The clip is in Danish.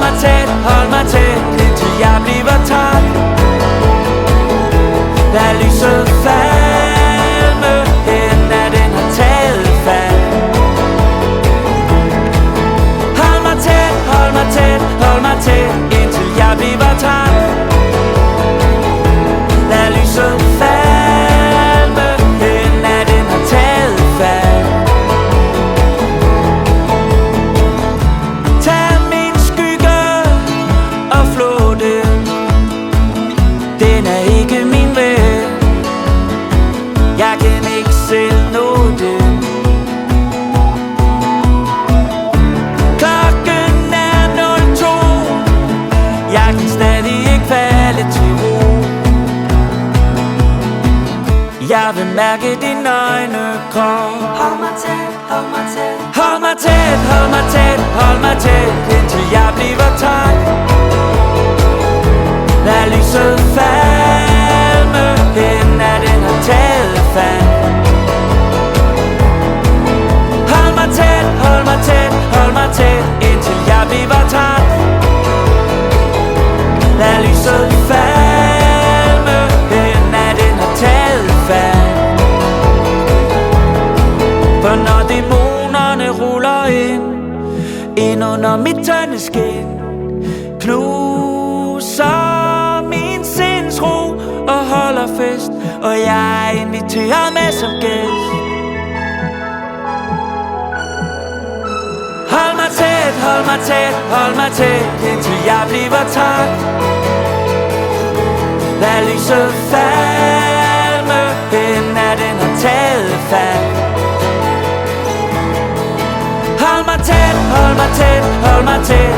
hold mig tæt, indtil jeg bliver træt. Lad lyset falme, hen at den har taget fat. Hold mig tæt, hold mig tæt, hold mig tæt, indtil jeg bliver træt. Lad lyset falme, hen at den har taget fat. Tag min skygge og flå den, den er ikke min ven. Jeg kan ikke selv nå den. Klokken er 02, jeg kan stadig ikke falde til ro. Jeg vil mærke dine øjne krop. Hold mig tæt, hold mig tæt. Hold mig tæt, hold mig tæt, hold mig tæt, indtil jeg bliver træt. Lad lyset falme, hen at den har taget fat. Hold mig tæt, hold mig tæt, hold mig tæt, indtil jeg bliver træt. Lad lyset falme, hen at den har taget fat. For når dæmonerne ruller ind under mit tynde skin, knuser min sindsro og holder fest, og jeg er inviteret med som gæst. Hold mig tæt, hold mig tæt, hold mig tæt, indtil jeg bliver træt. Lad lyset falme, hen at den har taget fat. Hold mig tæt, hold mig tæt, hold mig tæt,